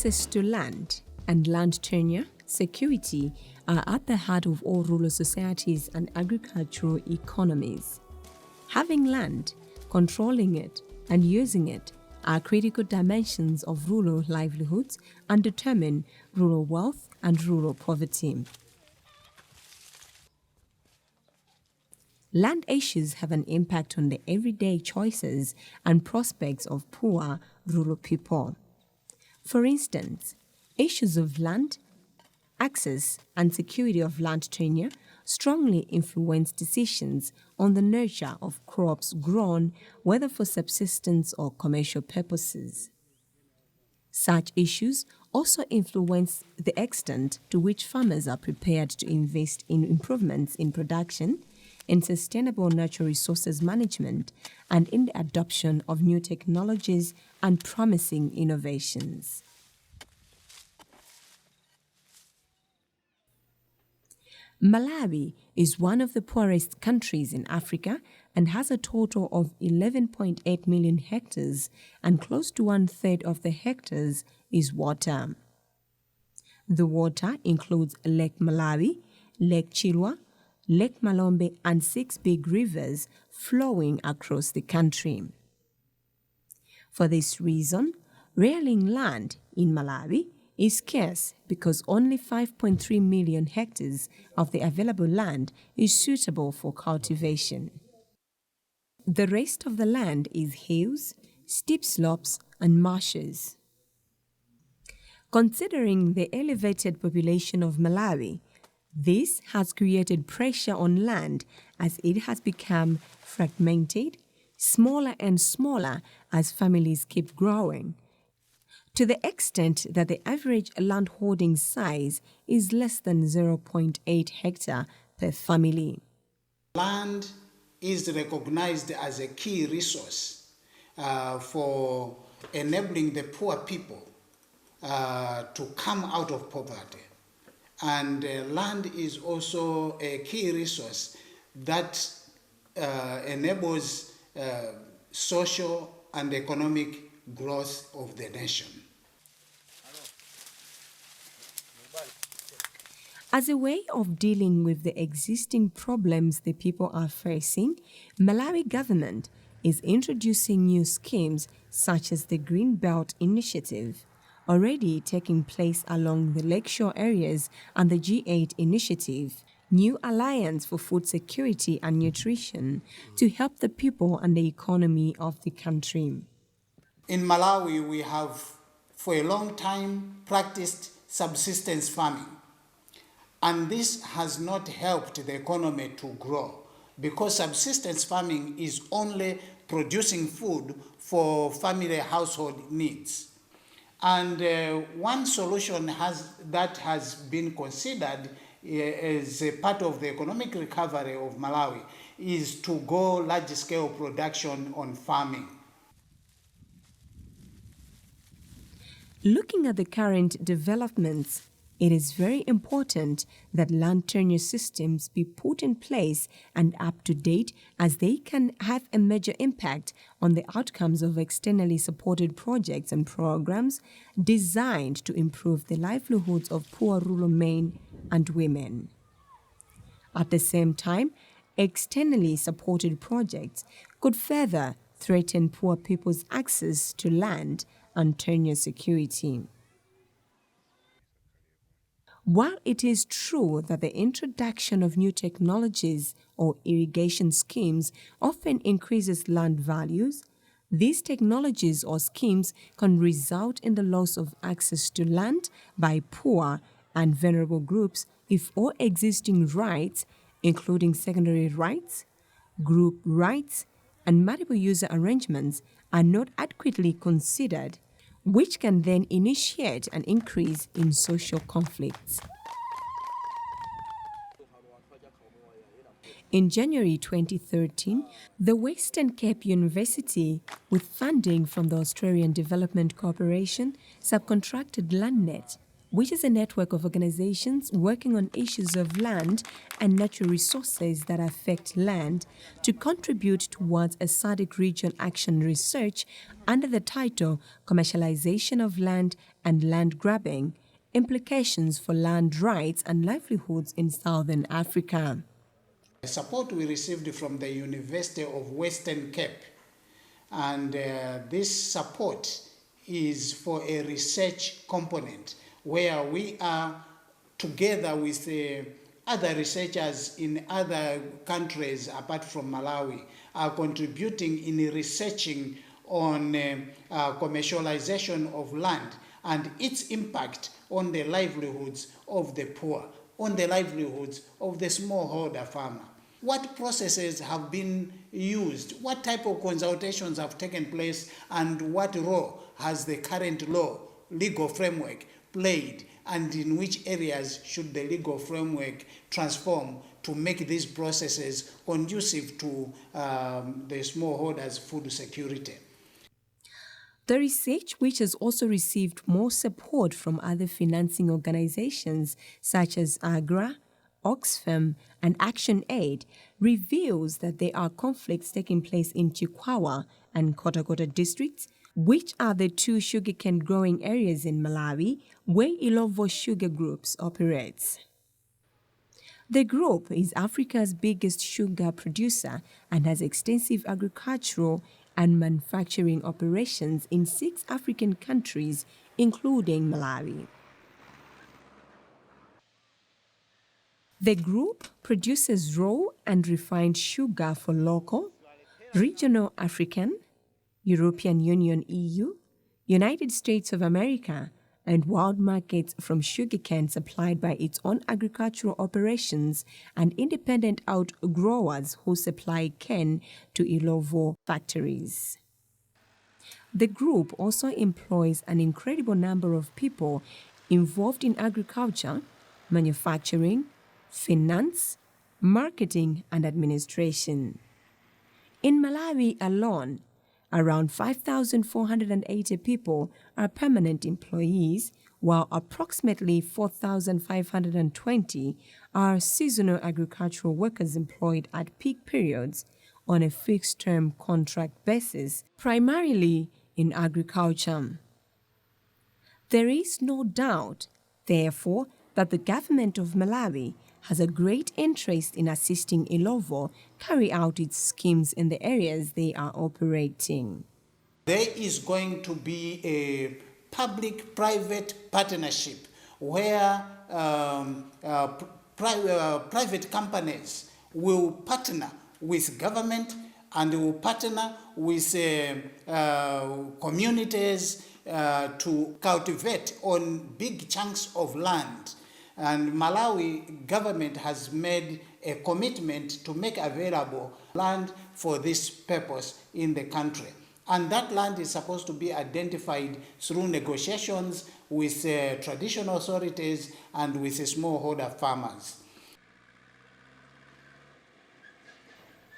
Access to land and land tenure security are at the heart of all rural societies and agricultural economies. Having land, controlling it, and using it are critical dimensions of rural livelihoods and determine rural wealth and rural poverty. Land issues have an impact on the everyday choices and prospects of poor rural people. For instance, issues of land, access, and security of land tenure strongly influence decisions on the nurture of crops grown, whether for subsistence or commercial purposes. Such issues also influence the extent to which farmers are prepared to invest in improvements in production, in sustainable natural resources management, and in the adoption of new technologies and promising innovations. Malawi is one of the poorest countries in Africa and has a total of 11.8 million hectares, and close to one-third of the hectares is water. The water includes Lake Malawi, Lake Chilwa, Lake Malombe, and 6 big rivers flowing across the country. For this reason, rearing land in Malawi is scarce because only 5.3 million hectares of the available land is suitable for cultivation. The rest of the land is hills, steep slopes, and marshes. Considering the elevated population of Malawi, this has created pressure on land as it has become fragmented, smaller and smaller as families keep growing, to the extent that the average landholding size is less than 0.8 hectare per family. Land is recognized as a key resource for enabling the poor people to come out of poverty. And land is also a key resource that enables social and economic growth of the nation. As a way of dealing with the existing problems the people are facing, Malawi government is introducing new schemes such as the Green Belt Initiative, already taking place along the lakeshore areas, and the G8 Initiative, New Alliance for Food Security and Nutrition, to help the people and the economy of the country. In Malawi, we have for a long time practiced subsistence farming. And this has not helped the economy to grow because subsistence farming is only producing food for family household needs. And one solution that has been considered as a part of the economic recovery of Malawi is to go large-scale production on farming. Looking at the current developments, it is very important that land tenure systems be put in place and up to date, as they can have a major impact on the outcomes of externally supported projects and programs designed to improve the livelihoods of poor rural men and women. At the same time, externally supported projects could further threaten poor people's access to land and tenure security. While it is true that the introduction of new technologies or irrigation schemes often increases land values, these technologies or schemes can result in the loss of access to land by poor and vulnerable groups if all existing rights, including secondary rights, group rights, and multiple user arrangements, are not adequately considered, which can then initiate an increase in social conflicts. In January 2013, the Western Cape University, with funding from the Australian Development Corporation, subcontracted LandNet, which is a network of organizations working on issues of land and natural resources that affect land, to contribute towards a SADC region action research under the title Commercialization of Land and Land Grabbing, Implications for Land Rights and Livelihoods in Southern Africa. The support we received from the University of Western Cape, and this support is for a research component where we are together with other researchers in other countries apart from Malawi, are contributing in researching on commercialization of land and its impact on the livelihoods of the poor, on the livelihoods of the smallholder farmer. What processes have been used? What type of consultations have taken place? And what role has the current legal framework played? And in which areas should the legal framework transform to make these processes conducive to the smallholders' food security? The research, which has also received more support from other financing organizations such as AGRA, Oxfam, and Action Aid, reveals that there are conflicts taking place in Chikwawa and Kotakota districts, which are the two sugarcane growing areas in Malawi where Ilovo Sugar Groups operates. The group is Africa's biggest sugar producer and has extensive agricultural and manufacturing operations in 6 African countries, including Malawi. The group produces raw and refined sugar for local, regional African, European Union (EU), United States of America, and world markets from sugarcane supplied by its own agricultural operations and independent outgrowers who supply cane to Ilovo factories. The group also employs an incredible number of people involved in agriculture, manufacturing, finance, marketing, and administration. In Malawi alone, around 5,480 people are permanent employees, while approximately 4,520 are seasonal agricultural workers employed at peak periods on a fixed-term contract basis, primarily in agriculture. There is no doubt, therefore, that the government of Malawi has a great interest in assisting Ilovo carry out its schemes in the areas they are operating. There is going to be a public-private partnership where private companies will partner with government and will partner with communities to cultivate on big chunks of land. And Malawi government has made a commitment to make available land for this purpose in the country. And that land is supposed to be identified through negotiations with traditional authorities and with smallholder farmers.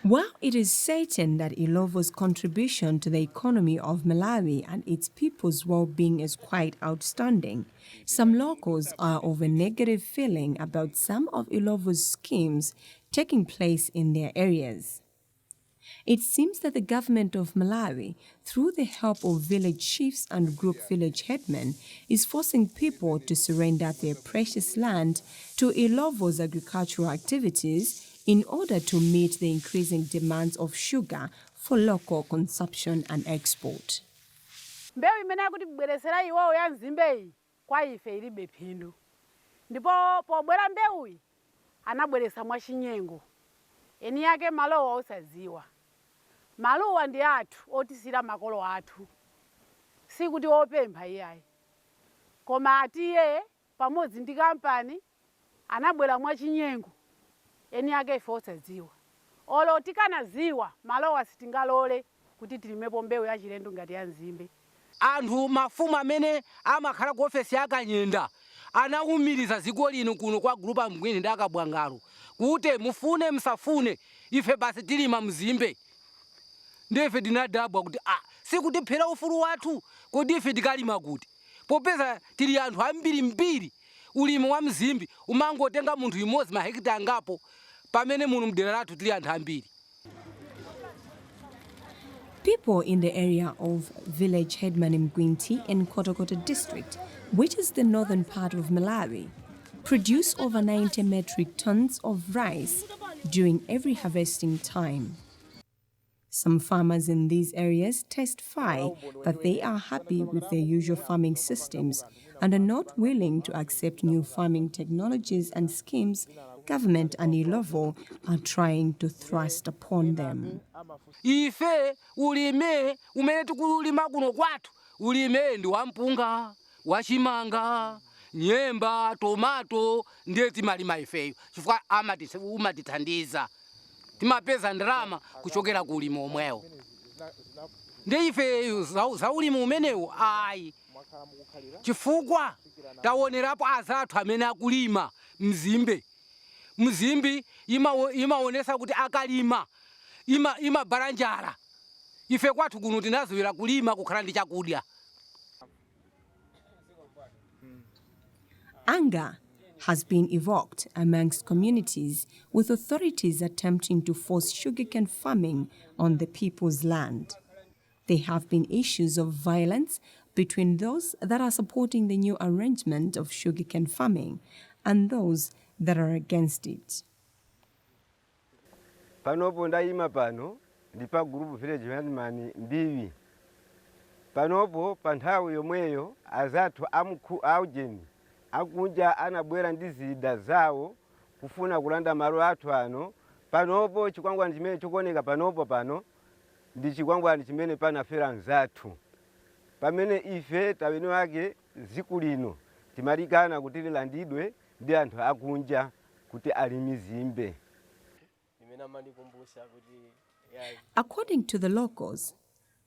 While it is certain that Ilovo's contribution to the economy of Malawi and its people's well-being is quite outstanding, some locals are of a negative feeling about some of Ilovo's schemes taking place in their areas. It seems that the government of Malawi, through the help of village chiefs and group village headmen, is forcing people to surrender their precious land to Ilovo's agricultural activities in order to meet the increasing demands of sugar for local consumption and export. Mbewu imene akuti bweresera iwowo ya nzimbeyi kwa ife ilibe phindu. Ndipo pobwera mbewuyi anabweresa mwachinyengo. Eni yake malowa osaziwa. Maluwa ndi athu otisira makolo athu. Sikuti opempha iyayi. Koma atiye pamodzi ndi kampani anabwera mwachinyengo. Eni yake ife osaziwa. Olo tikanaziwa malowa sitingalole kuti tilimepo mbewu ya chilendo ngati ya nzimbe. Anthu mafumu amene amakhala ku ofesi yakanyenda anawumiriza dziko lino kuno kwa grupa mgwini ndi akabwangalo kuti mufune msafune ife basi tilima mzimbe. Ndife dinadabwa kuti sikutiphera ufulu wathu kodi ife tikalima kuti popeza tili anthu ambiri ulimi wa mzimbi umangotenga munthu imodzi mahekita angapo pamene muno mdera lathu tili anthu ambiri. People in the area of village Headman Mgwinti in Kotokota district, which is the northern part of Malawi, produce over 90 metric tons of rice during every harvesting time. Some farmers in these areas testify that they are happy with their usual farming systems and are not willing to accept new farming technologies and schemes government and Ilovo are trying to thrust upon them. Ife ulime umene tikulima kuno kwathu ulime ndi wampunga, wachimanga, nyemba, tomato ndiye timalima ifeyo chifukwa umatithandiza timapeza ndalama kuchokera ku ulimi omwewo. Ndiye ife za ulimi umenewo ayi chifukwa taonerapo azathu amene akulima mzimbi imaonesa kuti akalima imabala njala. Ife kwathu kuno tinazowera kulima kukhala ndi chakudya. Anger has been evoked amongst communities, with authorities attempting to force sugarcane farming on the people's land. There have been issues of violence between those that are supporting the new arrangement of sugarcane farming and those that are against it. Panopo ndayima pano ndipa group village Headman Mbiwi. Panopo panthawi yomweyo azathu aujeni akunja anabwera ndi zida zawo kufuna kulanda malo athu ano. Panopo chikwangwani chimene chikuoneka pano ndi chikwangwani chimene panafera nzathu. Pamene ife tabwino wake ziku lino timalikana kuti lilandidwe ndi anthu akunja kuti alimizimbe. According to the locals,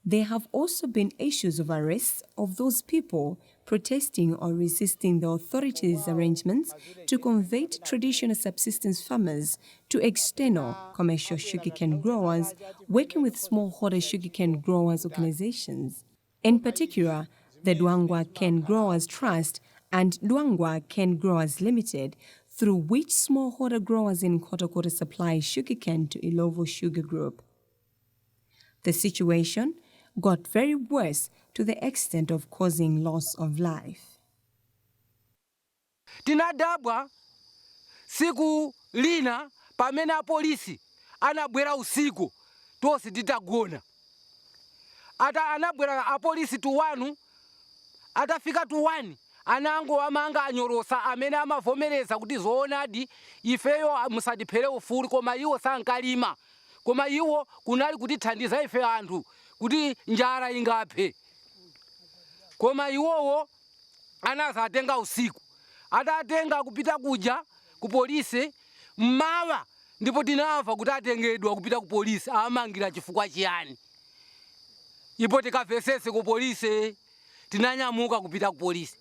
there have also been issues of arrests of those people protesting or resisting the authorities' arrangements to convert traditional subsistence farmers to external commercial sugarcane growers working with smallholder sugarcane growers organizations. In particular, the Dwangwa Cane Growers Trust and Dwangwa Cane Growers Limited, through which smallholder growers in Kotokota supply sugarcane to Ilovo Sugar Group. The situation got very worse to the extent of causing loss of life. Tinadabwa siku lina pamene apolisi anabwera usiku tosi titagona. Ata anabwera apolisi tuwanu atafika tuwani anango amanga anyorosa amene amavomereza kuti zoonadi ifeyo musatiphere ufulu koma iwo sankalima koma iwo kunali kutithandiza ife anthu kuti njala ingaphe. Koma iwowo anazatenga usiku atatenga kupita kuja ku polisi mmawa ndipo tinamva kuti atengedwa kupita ku polisi amangira chifukwa chiyani. Ipo tikavesese ku polisi tinanyamuka kupita ku polisi.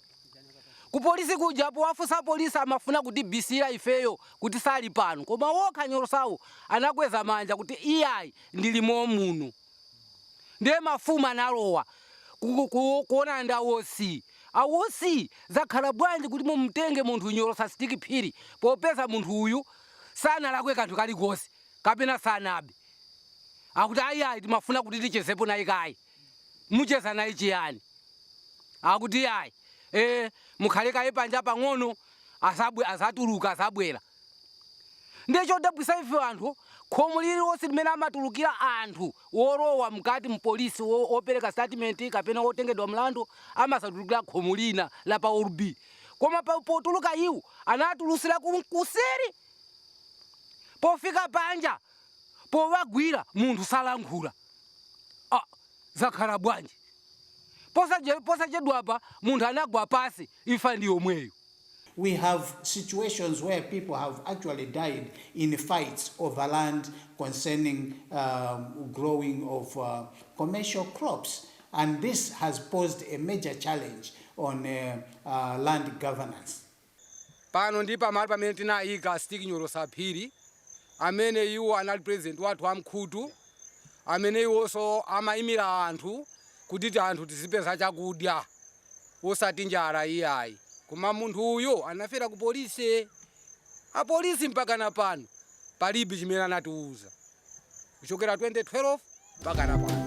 Ku polisi kujapo wafusa polisi amafuna kuti bisira ifeyo kuti sali pano koma wokha nyorosawo anakweza manja kuti iyayi ndilimo muno. Ndiye mafuma nalowa kuona ndawosi awosi zakhala bwanji kuti mumtenge munthu nyorosa stiki phiri popeza munthu uyu sana lakwe kanthu kalikonse kapena sanabe akuti ayiyayi timafuna kuti tichezepo naye kayi mucheza naye chiyani akuti ayi mukhale kaye panja pang'ono azatuluka azabwera. Ndiye chodabwisa ife anthu khomo lililonse limene amatulukira anthu worowa mkati mpolisi opereka statement kapena otengedwa mlandu amasatulukira khomo lina la pa urbi koma potuluka iwo anatulusira kuseri pofika panja powagwira munthu salankhula. Zakhala bwanji posachedwapa munthu anagwa pasi ifa ndi yomweyo. We have situations where people have actually died in fights over land concerning growing of commercial crops, and this has posed a major challenge on land governance. Pano ndi pamali pamene tinayika stiki nyorosa phiri amene iwo anali president wathu amkhutu amene iwonso amayimira anthu kuti anthu tizipeza chakudya. osati njala iyayi. Koma munthu uyo anafera ku polisi. Apolisi mpaka na pano palibe chimene anatiuza. Kuchokera 2012 mpaka na pano.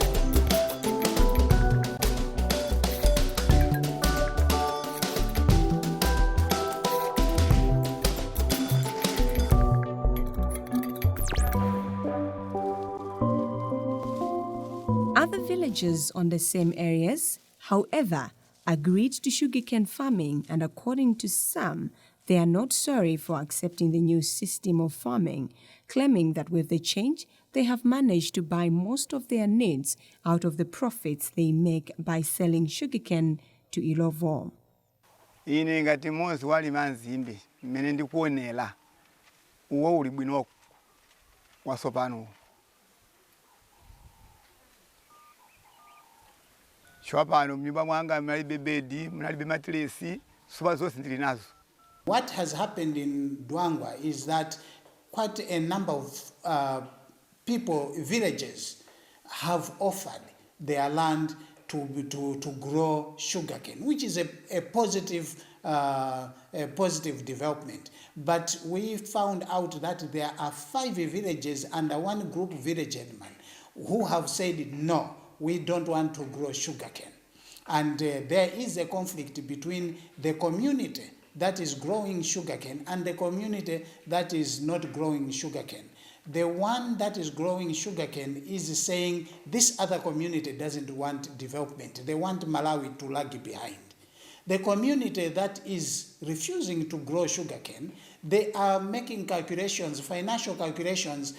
Other villagers on the same areas, however, agreed to sugarcane farming, and according to some, they are not sorry for accepting the new system of farming, claiming that with the change, they have managed to buy most of their needs out of the profits they make by selling sugarcane to Ilovo. Ine ngati monzi wali manzimbe mmene ndikuonera uwo uli bwino wasopano. Shwapano mnyumba mwanga mnalibe bedi, mnalibe matresi, sofa zonse ndili nazo. What has happened in Dwangwa is that quite a number of people, villages, have offered their land to grow sugarcane, which is a positive development. But we found out that there are 5 villages under one group village headman who have said no, we don't want to grow sugarcane. And there is a conflict between the community that is growing sugarcane and the community that is not growing sugarcane. The one that is growing sugarcane is saying this other community doesn't want development. They want Malawi to lag behind. The community that is refusing to grow sugarcane, they are making calculations, financial calculations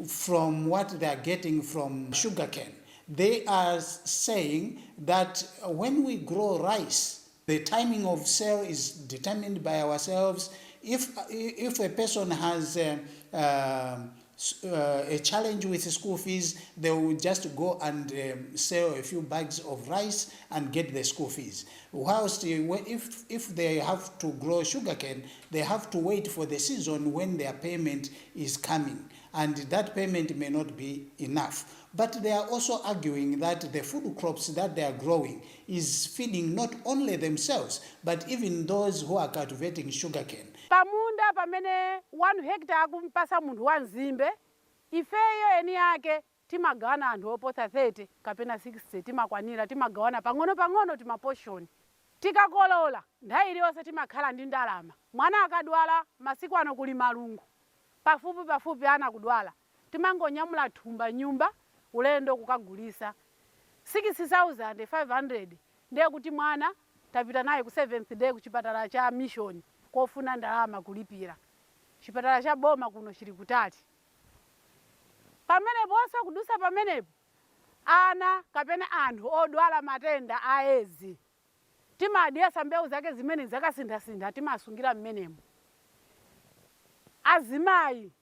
from what they are getting from sugarcane. They are saying that when we grow rice, the timing of sale is determined by ourselves. If a person has a challenge with school fees, they will just go and sell a few bags of rice and get the school fees. Whilst if they have to grow sugarcane, they have to wait for the season when their payment is coming, and that payment may not be enough. But they are also arguing that the food crops that they are growing is feeding not only themselves, but even those who are cultivating sugarcane. Pamunda pamene 1 hectare akumpasa munthu wa nzimbe, ifeyo eni yake timagawana anthu oposa 30 kapena 60 timakwanira, timagawana pang'ono timaposhoni. Tikakolola nthawi iliyonse timakhala ndi ndalama. Mwana akadwala masiku ano kuli malungu, pafupi ana kudwala, timangonyamula thumba nyumba ulendo kukagulisa 6,500 ndiye kuti mwana tapita naye ku 7th day ku chipatala cha mission kofuna ndalama kulipira. Chipatala cha boma kuno chili kutali. Pamenepo onse kudusa pamenepo ana kapena anthu odwala matenda aezi timadiyesa mbewu zake zimene zakasintha timasungira mmenemo. Azimayi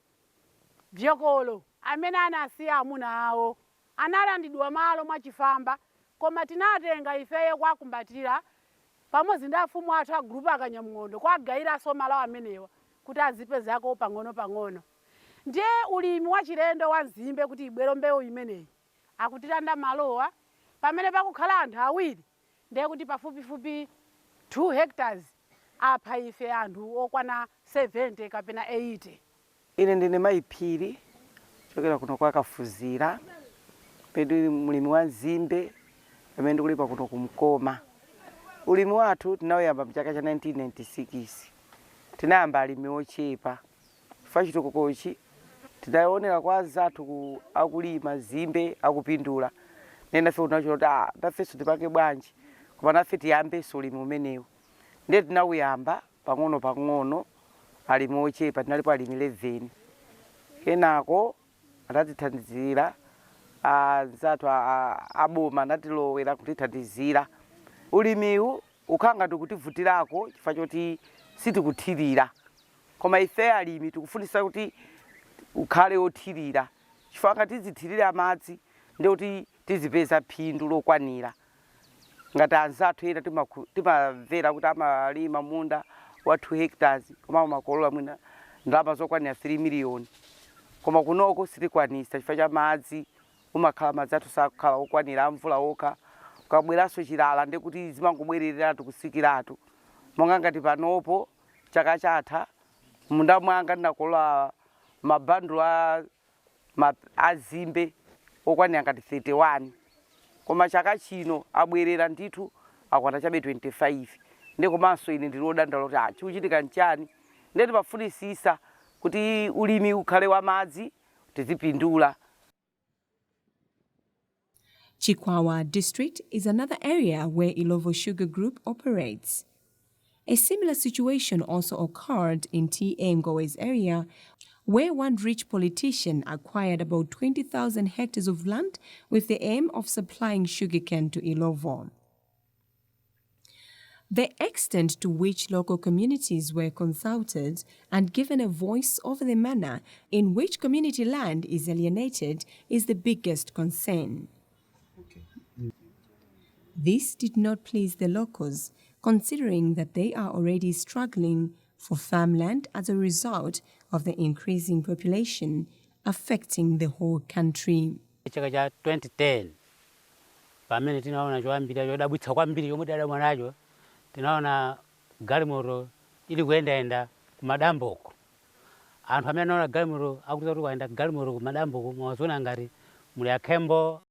vyokolo amene anasiya amuna awo analandidwa malo mwachifamba, koma tinatenga ifeyo kwakumbatira pamodzi ndi afumu athu a group akanyamng'ondo kwagayiranso malo amenewa kuti azipezako pang'ono. Ndiye ulimi wa chilendo wa nzimbe kuti ibwero mbewu imeneyi akutilanda malowa pamene pakukhala anthu awiri, ndiye kuti pafupifupi 2 hectares apha ife anthu okwana 70 kapena 80. Ine ndine mayiphiri chokera kuno kwa Kafuzira, pedu mulimi wa nzimbe pamene ndikulipa kuno kumkoma. Ulimi wathu tinawuyamba mchaka cha 1996. Tinayamba alimi ochepa. Fachitukukochi tidaonera kwa zathu akulima nzimbe akupindula. Nenda fe unachota ndafeso tipake bwanji koma nafe tiyambe ulimi umenewu. Ndiye tinawuyamba pang'ono alimi ochepa, tinalipo alimi 11. Kenako atatithandizira zathu aboma natilowera kutithandizira. Ulimiwu ukhanga tikutivutirako chifukwa choti sitikuthirira, koma ife alimi tikufunisa kuti ukhale othirira chifukwa ngati tizithirira madzi ndiye kuti tizipeza phindu lokwanira. Ngati anzathu ena timamvera kuti amalima munda wa 2 hectares koma makolola mwina ndalama zokwanira 3 miliyoni, koma kunoko sitikwanisa chifukwa cha madzi. Umakhala madzi athu sakhala okwanira, mvula okha kabweraso chilala ndekuti zimangobwereratu kusikiratu monga ngati panopo chaka chatha munda mwanga ndinakolola mabandulu azimbe okwanira ngati 31 koma chaka chino abwerera ndithu akwana chabe 25 ndi komanso ine ndinodandaula kuti chikuchitika nchani ndeti pafunisisa kuti ulimi ukhale wa madzi tizipindula. Chikwawa district is another area where Ilovo Sugar Group operates. A similar situation also occurred in T.A. Ngowe's area, where one rich politician acquired about 20,000 hectares of land with the aim of supplying sugarcane to Ilovo. The extent to which local communities were consulted and given a voice over the manner in which community land is alienated is the biggest concern. This did not please the locals, considering that they are already struggling for farmland as a result of the increasing population affecting the whole country. Chaka cha 2010 pamene tinaona choambira chodabwitsa kwambiri yomwe tidadabwanacho tinaona galimoto ili kuyendaenda kumadamboko. Anthu amene anaona galimoto akuti waenda galimoto kumadamboko mwaziona ngati muli akhembo